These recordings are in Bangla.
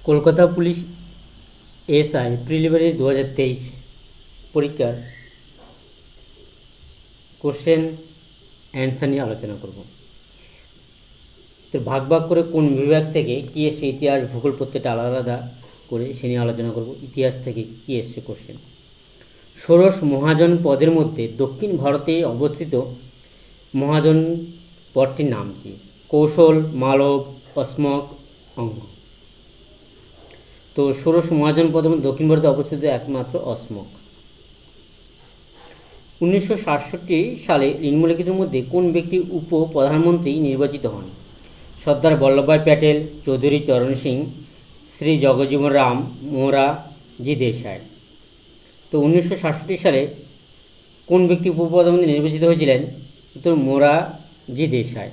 কলকাতা পুলিশ এসআই প্রিলিমিনারি 2023 পরীক্ষার কোশ্চেন অ্যান্সার নিয়ে আলোচনা করব। তো ভাগ ভাগ করে কোন বিভাগ থেকে কী এসছে, ইতিহাস ভূগোল প্রত্যেকটা আলাদা আলাদা করে সে নিয়ে আলোচনা করব। ইতিহাস থেকে কী এসছে কোশ্চেন। ষোড়শ মহাজন পদের মধ্যে দক্ষিণ ভারতে অবস্থিত মহাজন পদটির নাম কি? কৌশল, মালব, অস্মক, অঙ্গ। তো ষোড়শ মহাজন পদের মধ্যে দক্ষিণ ভারতে অবস্থিত একমাত্র অস্মক। 1967 সালে নিম্নলিখিতের মধ্যে কোন ব্যক্তি উপ-প্রধানমন্ত্রী নির্বাচিত হন? সর্দার বল্লভভাই প্যাটেল, চৌধুরী চরণ সিং, শ্রী জগজীবন রাম, মোরারজি দেশাই। তো 1967 সালে কোন ব্যক্তি উপ-প্রধানমন্ত্রী নির্বাচিত হয়েছিলেন? উত্তর মোরারজি দেশাই।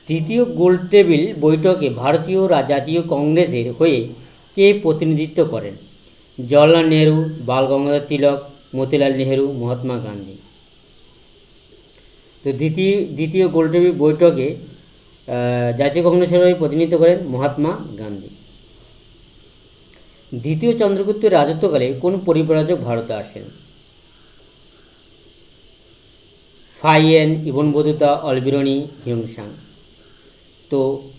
তৃতীয় গোলটেবিল বৈঠকে ভারতীয় জাতীয় কংগ্রেসের হয়ে কে প্রতিনিধিত্ব করেন? জওহরলাল নেহরু, বাল গঙ্গাধর তিলক, মতিলাল নেহরু, মহাত্মা গান্ধী। তো দ্বিতীয় গোলটেবিল বৈঠকে জাতীয় কংগ্রেসের হয়ে প্রতিনিধিত্ব করেন মহাত্মা গান্ধী। দ্বিতীয় চন্দ্রগুপ্তের রাজত্বকালে কোন পরিব্রাজক ভারতে আসেন? ফাইয়েন, ইবন বতুতা, অলবিরনি, হিউংসাং। তো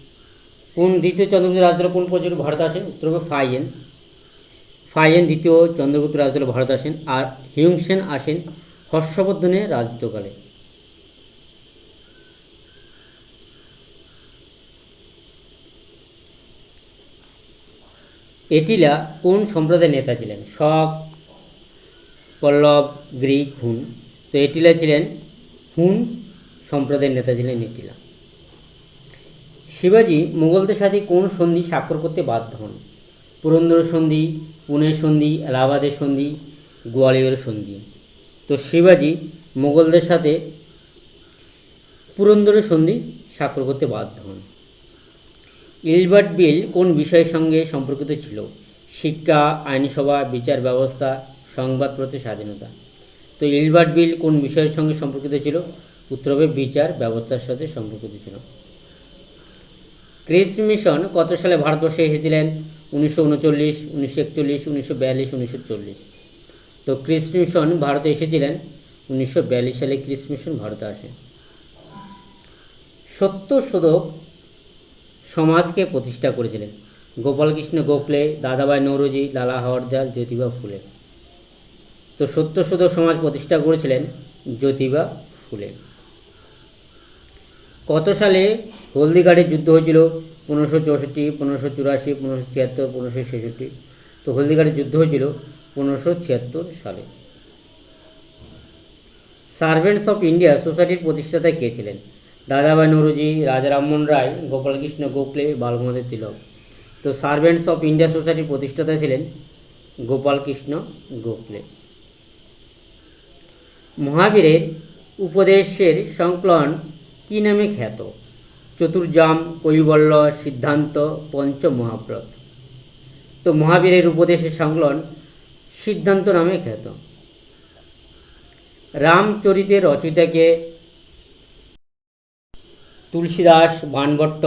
কোন দ্বিতীয় চন্দ্রগুপ্তের রাজদলে কোন পর্যটক ভারতে আসেন? উত্তর হবে ফাইয়েন। ফাইয়েন দ্বিতীয় চন্দ্রগুপ্তের রাজদলে ভারতে আসেন। আর হিউংসেন আসেন হর্ষবর্ধনের রাজত্বকালে। এটিলা কোন সম্প্রদায়ের নেতা ছিলেন? শক, পল্লব, গ্রিক, হুন। তো এটিলা ছিলেন হুন সম্প্রদায়ের নেতা ছিলেন এটিলা। শিবাজি মুঘলদের সাথে কোন সন্ধি স্বাক্ষর করতে বাধ্য হন? পুরন্দর সন্ধি, পুনের সন্ধি, এলাহাবাদের সন্ধি, গোয়ালিয়র সন্ধি। তো শিবাজি মুঘলদের সাথে পুরন্দরের সন্ধি স্বাক্ষর করতে বাধ্য হন। ইলবার্ট বিল কোন বিষয়ের সঙ্গে সম্পর্কিত ছিল? শিক্ষা, আইনসভা, বিচার ব্যবস্থা, সংবাদপত্রের স্বাধীনতা। তো ইলবার্ট বিল কোন বিষয়ের সঙ্গে সম্পর্কিত ছিল? উত্তর হবে বিচার ব্যবস্থার সাথে সম্পর্কিত ছিল। ক্রিপস মিশন কত সালে ভারতবর্ষে এসেছিলেন? 1939, 1941, 1942, 1940। তো ক্রিপস মিশন ভারতে এসেছিলেন 1942 সালে। ক্রিপস মিশন ভারতে আসে। সত্যশোধক সমাজকে প্রতিষ্ঠা করেছিলেন? গোপালকৃষ্ণ গোখলে, দাদাভাই নৌরোজি, লালা হরদয়াল, জ্যোতিবা ফুলে। তো সত্যশোধক সমাজ প্রতিষ্ঠা করেছিলেন জ্যোতিবা ফুলে। কত সালে হলদিঘাটের যুদ্ধ হয়েছিল? 1564, 1584, 1576, 1566। তো হলদিঘাটের যুদ্ধ হয়েছিল 1576 সালে। সার্ভেন্টস অফ ইন্ডিয়া সোসাইটির প্রতিষ্ঠাতা কে ছিলেন? দাদাভাই নৌরোজি, রাজা রামমোহন রায়, গোপালকৃষ্ণ গোখলে, বালগঙ্গাধর তিলক। তো সার্ভেন্টস অফ ইন্ডিয়া সোসাইটির প্রতিষ্ঠাতা ছিলেন গোপালকৃষ্ণ গোখলে। মহাবীরের উপদেশের সংকলন কী নামে খ্যাত? চতুর্জাম, কৈবল্য, সিদ্ধান্ত, পঞ্চমহাব্রত। তো মহাবীরের উপদেশের সংকলন সিদ্ধান্ত নামে খ্যাত। রামচরিতের রচয়িতাকে? তুলসীদাস, বাণভট্ট,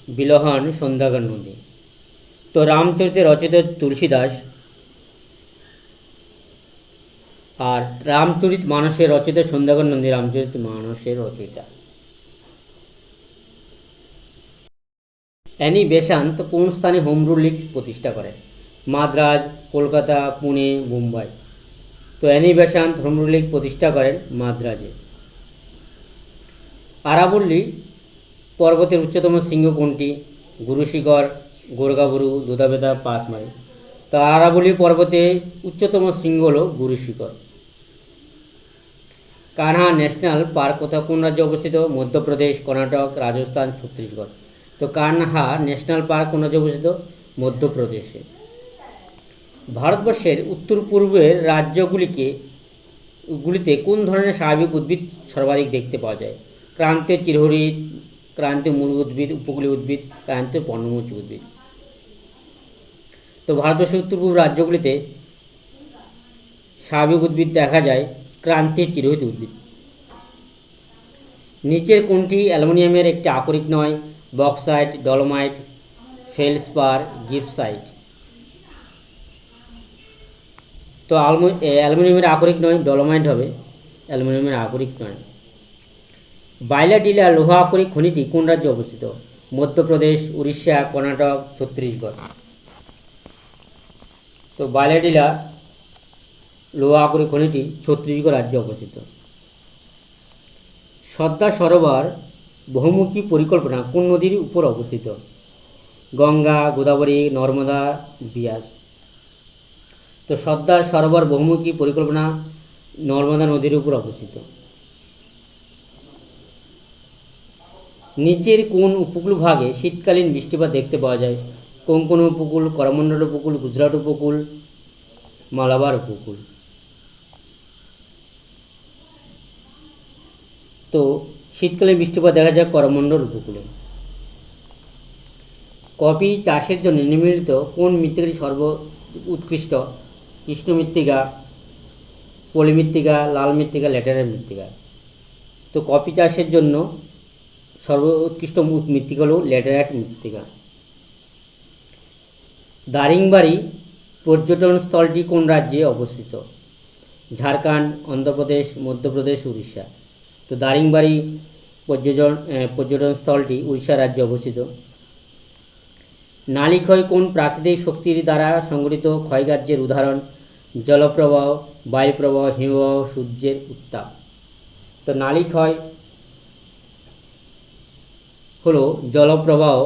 বিলহন, সন্ধ্যাকর নন্দী। তো রামচরিতের রচয়িতা তুলসীদাস। আর রামচরিত মানসের রচয়িতা সন্ধ্যাকর নন্দী। রামচরিত মানসের রচয়িতা। অ্যানি বেসান্ত কোন স্থানে হোম রুল লীগ প্রতিষ্ঠা করেন? মাদ্রাজ, কলকাতা, পুনে, মুম্বাই। তো Annie Besant home rule league প্রতিষ্ঠা করেন মাদ্রাজে। আরাবল্লী পর্বতের উচ্চতম শৃঙ্গ কোনটি? গুরুশিখর, গোর্গাবুরু, দুধাবেদা, পাসমারি। তো আরাবল্লী পর্বতে উচ্চতম শৃঙ্গ হল গুরুশিখর। কানহা ন্যাশনাল পার্ক কোথাও কোন রাজ্যে অবস্থিত? মধ্যপ্রদেশ, কর্ণাটক, রাজস্থান, ছত্তিশগড়। তো কানহা ন্যাশনাল পার্ক কোন রাজ্যে অবস্থিত? মধ্যপ্রদেশে। ভারতবর্ষের উত্তর পূর্বের রাজ্যগুলিতে কোন ধরনের স্বাভাবিক উদ্ভিদ সর্বাধিক দেখতে পাওয়া যায়? ক্রান্তীয় চিরহরিৎ, ক্রান্তীয় মূল উদ্ভিদ, উপকূলীয় উদ্ভিদ, ক্রান্তীয় পর্ণমোচী উদ্ভিদ। তো ভারতবর্ষের উত্তর পূর্ব রাজ্যগুলিতে স্বাভাবিক উদ্ভিদ দেখা যায় ক্রান্তীয় চিরহরিৎ উদ্ভিদ। নিচের কোনটি অ্যালুমিনিয়ামের একটি আকরিক নয়? Bauxite, dolomite, feldspar, gibbsite. তো অ্যালুমিনিয়ামের আকরিক নয়, ডলোমাইট হবে, অ্যালুমিনিয়ামের আকরিক নয়। বাইলাডিলা লোহা আকরিক খনিটি কোন রাজ্যে অবস্থিত? মধ্যপ্রদেশ, উড়িষ্যা, কর্ণাটক, ছত্তিশগড়। তো বাইলাডিলা লোহা আকরিক খনিটি ছত্তিশগড় রাজ্যে অবস্থিত। সর্দার সরোবর বহুমুখী পরিকল্পনা কোন নদীর উপর অবস্থিত? গঙ্গা, গোদাবরী, নর্মদা, বিয়াস। তো সর্দার সরোবর বহুমুখী পরিকল্পনা নর্মদা নদীর উপর অবস্থিত। নিচের কোন উপকূল ভাগে শীতকালীন বৃষ্টিপাত দেখতে পাওয়া যায়? কোঙ্কণ উপকূল, করমণ্ডল উপকূল, গুজরাট উপকূল, মালাবার উপকূল। তো শীতকালীন বৃষ্টিপাত দেখা যায় করমণ্ডল উপকূলে। কফি চাষের জন্য নিম্নলিখিত কোন মৃত্তিকাটি সর্ব উৎকৃষ্ট? কৃষ্ণ মৃত্তিকা, পলি মৃত্তিকা, লাল মৃত্তিকা, ল্যাটেরাইট মৃত্তিকা। তো কফি চাষের জন্য সর্বোৎকৃষ্ট মৃত্তিকা হল ল্যাটেরাইট মৃত্তিকা। দারিংবাড়ি পর্যটন স্থলটি কোন রাজ্যে অবস্থিত? ঝাড়খণ্ড, অন্ধ্রপ্রদেশ, মধ্যপ্রদেশ, উড়িষ্যা। তো দারিংবাড়ি পর্যটন স্থলটি উড়িষ্যা রাজ্যে অবস্থিত। নালীক্ষয় কোন প্রাকৃতিক শক্তির দ্বারা সংঘটিত ক্ষয়কার্যের উদাহরণ? জলপ্রবাহ, বায়ুপ্রবাহ, হিমবাহ, সূর্যের উত্তাপ। তো নালীক্ষয় হলো জলপ্রবাহ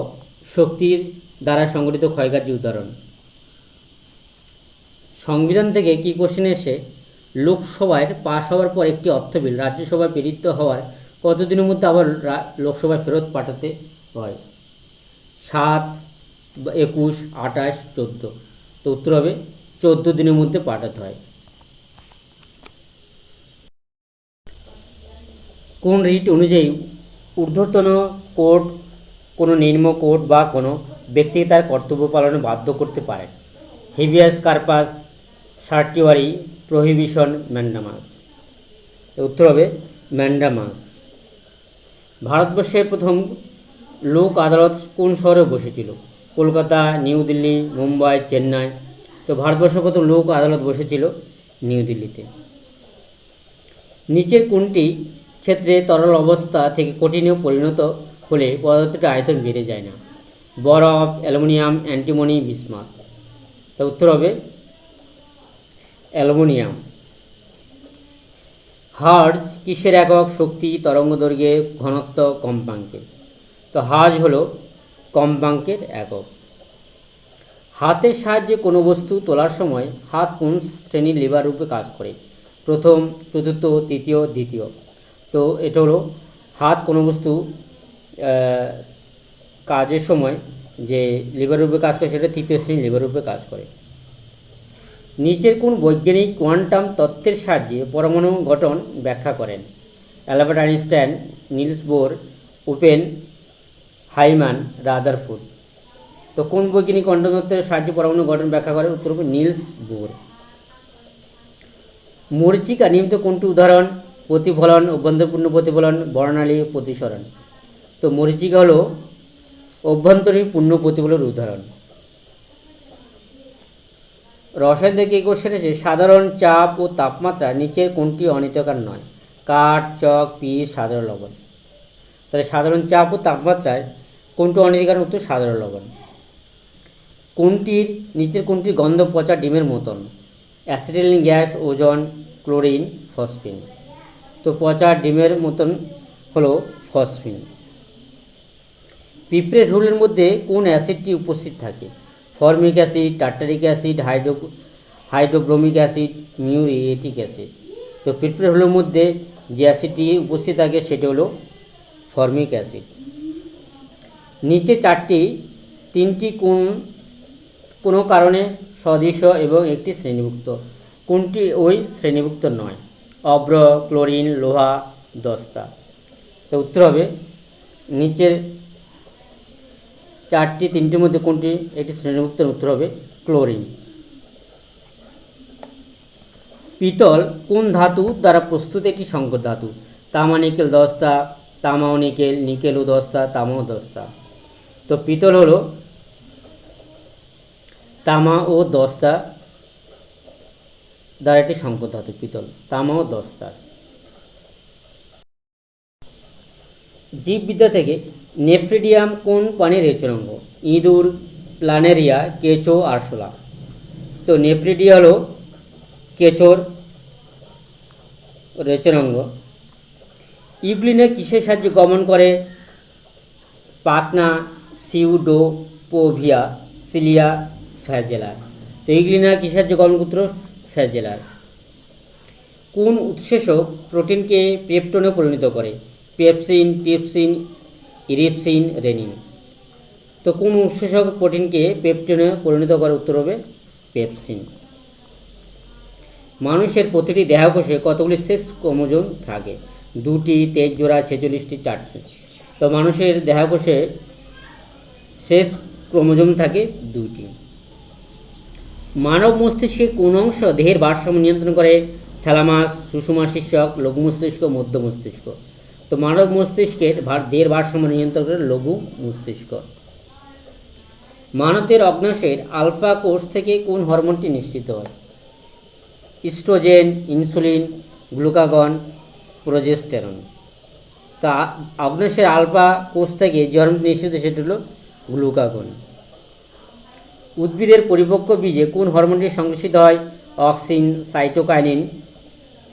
শক্তির দ্বারা সংঘটিত ক্ষয়কার্যের উদাহরণ। সংবিধান থেকে কি কোশ্চেন এসে লোকসভায় পাশ হওয়ার পর একটি অর্থ বিল রাজ্যসভায় প্রেরিত হওয়ার কতদিনের মধ্যে আবার লোকসভায় ফেরত পাঠাতে হয়? 7, 21, 28, 14। তো উত্তর হবে 14 দিনের মধ্যে পাঠাতে হয়। কোন রিট অনুযায়ী ঊর্ধ্বতন কোর্ট কোনো নিম্ন কোর্ট বা কোনো ব্যক্তিকে তার কর্তব্য পালনে বাধ্য করতে পারে? হেভিয়াস কার্পাস, সার্টিওয়ারি, প্রহিবিশন, ম্যান্ডামাস। উত্তর হবে ম্যান্ডামাস। ভারতবর্ষের প্রথম লোক আদালত কোন শহরে বসেছিল? কলকাতা, নিউ দিল্লি, মুম্বাই, চেন্নাই। তো ভারতবর্ষের প্রথম লোক আদালত বসেছিল নিউ দিল্লিতে। নিচের কোনটি ক্ষেত্রে তরল অবস্থা থেকে কঠিনে পরিণত হলে পদার্থটির আয়তন বেড়ে যায় না? বরফ, অ্যালুমিনিয়াম, অ্যান্টিমনি, বিসমাথ। তো উত্তর হবে অ্যালুমিনিয়াম। হার্জ কিসের একক? শক্তি, তরঙ্গদৈর্ঘ্যে, ঘনত্ব, কম্পাঙ্কে। তো হার্জ হলো কম্পাঙ্কের একক। হাতের সাহায্যে কোনো বস্তু তোলার সময় হাত কোন শ্রেণীর লিভার রূপে কাজ করে? প্রথম, চতুর্থ, তৃতীয়, দ্বিতীয়। তো এটা হলো হাত কোনো বস্তু কাজের সময় যে লিভার রূপে কাজ করে সেটা তৃতীয় শ্রেণীর লিভার রূপে কাজ করে। নিচের কোন বৈজ্ঞানিক কোয়ান্টাম তত্ত্বের সাহায্যে পরমাণু গঠন ব্যাখ্যা করেন? Albert Einstein, Niels Bohr, Oppenheimer, Rutherford. তো কোন বৈজ্ঞানিক কোয়ান্টাম তত্ত্বের সাহায্যে পরমাণু গঠন ব্যাখ্যা করে? উত্তর হবে নিলস বোর। মরীচিকা নিম্নলিখিত কোনটি উদাহরণ? প্রতিফলন, অভ্যন্তরপূর্ণ প্রতিফলন, বর্ণালী, প্রতিসরণ। তো মরীচিকা হলো অভ্যন্তরীণ পূর্ণ প্রতিফলনের উদাহরণ। রসায়ন থেকে এই কোশ্চেন আছে সাধারণ চাপ ও তাপমাত্রা নিচের কোনটি অনিত্যকার নয়? কাঠ, চক, পিচ, সাধারণ লবণ। তাহলে সাধারণ চাপ ও তাপমাত্রায় কোনটি অনিত্যকার? উত্তর সাধারণ লবণ। নিচের কোনটির গন্ধ পচা ডিমের মতন? অ্যাসিটাইলিন গ্যাস, ওজোন, ক্লোরিন, ফসফিন। তো পচা ডিমের মতন হলো ফসফিন। পিঁপড়ের হুলের মধ্যে কোন অ্যাসিডটি উপস্থিত থাকে? Formic acid, tartaric acid, হাইড্রোব্রোমিক acid, muriatic acid. তো পিঁপড়ের হুলের মধ্যে যে অ্যাসিডটি উপস্থিত থাকে সেটি হলো ফর্মিক অ্যাসিড। নিচে তিনটি কোনো কারণে সদৃশ এবং একটি শ্রেণীভুক্ত। কোনটি ওই শ্রেণীভুক্ত নয়? অভ্র, ক্লোরিন, লোহা, দস্তা। তো উত্তর হবে নিচের তিনটির মধ্যে কোনটি একটি শ্রেণীভুক্ত? উত্তর হবে ক্লোরিন। পিতল কোন ধাতু দ্বারা প্রস্তুত একটি সংকর ধাতু? তামা, নিকেল, দস্তা, তামা ও নিকেল, নিকেল ও দস্তা, তামা ও দস্তা। তো পিতল হলো তামা ও দস্তা দ্বারা একটি সংকর ধাতু পিতল, তামা ও দস্তার। জীববিদ্যা থেকে নেফ্রিডিয়াম কোন প্রাণীর রেচনাঙ্গ? ইঁদুর, প্ল্যানেরিয়া, কেঁচো, আরশোলা। তো নেফ্রিডিয়া হলো কেঁচোর রেচনাঙ্গ। ইউগ্লিনে কিসের সাহায্যে গমন করে? পাতনা, সিউডোপোভিয়া, সিলিয়া, ফ্ল্যাজেলার। তো ইউগ্লিনা কিসের সাহায্যে গমন করত? ফ্ল্যাজেলার। কোন উৎসেচক প্রোটিনকে পেপটোনে পরিণত করে? Pepsin, trypsin, erepsin, rennin. তো কোন উৎসেচক প্রোটিনকে পেপটোনে পরিণত করে? উত্তর হবে পেপসিন। মানুষের প্রতিটি দেহকোষে কতগুলি সেক্স ক্রোমোজোম থাকে? 2টি, 23 জোড়া, 46টি, 4টি। তো মানুষের দেহকোষে সেক্স ক্রোমোজোম থাকে 2টি। মানব মস্তিষ্কে কোন অংশ দেহের ভারসাম্য নিয়ন্ত্রণ করে? থ্যালামাস, সুষুম্না শীর্ষক, লঘু মস্তিষ্ক, মধ্য মস্তিষ্ক। তো মানব মস্তিষ্কের দেহের ভারসাম্য নিয়ন্ত্রণ করে লঘু মস্তিষ্ক। মানবদের অগ্ন্যাশয়ের আলফা কোষ থেকে কোন হরমোনটি নিঃসৃত হয়? Oestrogen, insulin, glucagon, progesterone. তা অগ্ন্যাশয়ের আলফা কোষ থেকে যে হরমোনটি নিঃসৃত সেটি হলো গ্লুকাগন। উদ্ভিদের পরিপক্ক বীজে কোন হরমোনটি সংশ্লেষিত হয়? Auxin, cytokinin,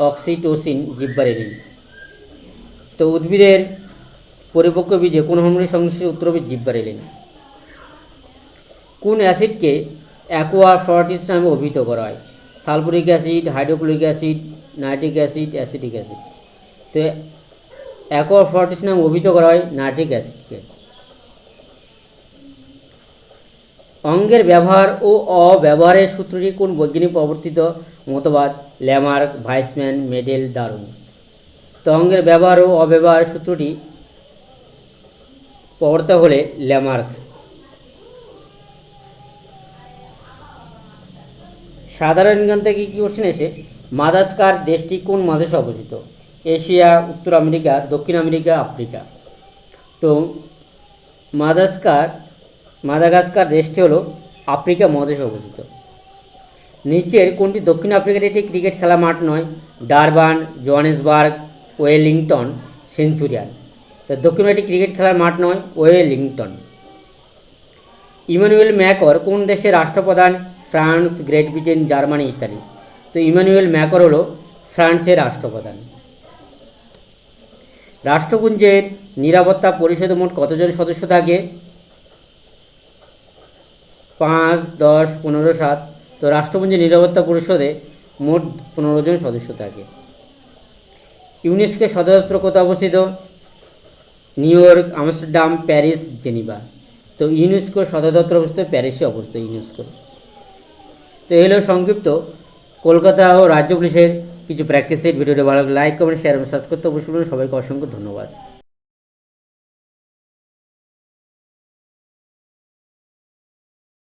oxytocin, gibberellin. তো উদ্ভিদের পরিপক্ক বীজে কোন হরমোনটি সংশ্লেষিত? উত্তর হবে জিব্বারেলিন। কোন অ্যাসিডকে অ্যাকোয়া ফর্টিস নামে অভিহিত করা হয়? Sulphuric acid, hydrochloric acid, nitric acid, acetic acid. তো অ্যাকোয়া ফর্টিস নামে অভিহিত করা হয় নাইট্রিক অ্যাসিডকে। অঙ্গের ব্যবহার ও অব্যবহারের সূত্রটি কোন বৈজ্ঞানিক প্রবর্তিত মতবাদ? Lamarck, Weismann, medal, Darwin. তো অঙ্গের ব্যবহার ও অব্যবহারের সূত্রটি প্রবর্তক হলে ল্যামার্ক। সাধারণ জ্ঞান থেকে কী কোশ্চেন এসে, মাদাগাস্কার দেশটি কোন মহাদেশে অবস্থিত? এশিয়া, উত্তর আমেরিকা, দক্ষিণ আমেরিকা, আফ্রিকা। তো মাদাগাস্কার দেশটি হলো আফ্রিকা মহাদেশে অবস্থিত। নিচের কোনটি দক্ষিণ আফ্রিকার একটি ক্রিকেট খেলার মাঠ নয়? Durban, Johannesburg, Wellington, centurion. তো দক্ষিণ একটি ক্রিকেট খেলার মাঠ নয়, ওয়েলিংটন। ইমানুয়েল ম্যাকর কোন দেশের রাষ্ট্রপ্রধান? France, great Britain, Germany, Italy. তো ইমানুয়েল ম্যাকর হলো ফ্রান্সের রাষ্ট্রপ্রধান। রাষ্ট্রপুঞ্জের নিরাপত্তা পরিষদে মোট কতজন সদস্য থাকে? 5, 10, 15, 7। তো রাষ্ট্রপুঞ্জের নিরাপত্তা পরিষদে মোট 15 জন সদস্য থাকে। ইউনেস্কোর সদর দপ্তর কোথায় অবস্থিত? New York, Amsterdam, Paris, Geneva. তো ইউনেস্কোর সদর দপ্তর অবস্থিত প্যারিসে অবস্থিত ইউনেস্কো। তো এই হলো সংক্ষিপ্ত কলকাতা ও রাজ্য পুলিশের কিছু প্র্যাকটিস সেট। ভিডিওটি ভালো লাইক, কমেন্ট, শেয়ার এবং সাবস্ক্রাইব করতে অবশ্যই। সবাইকে অসংখ্য ধন্যবাদ।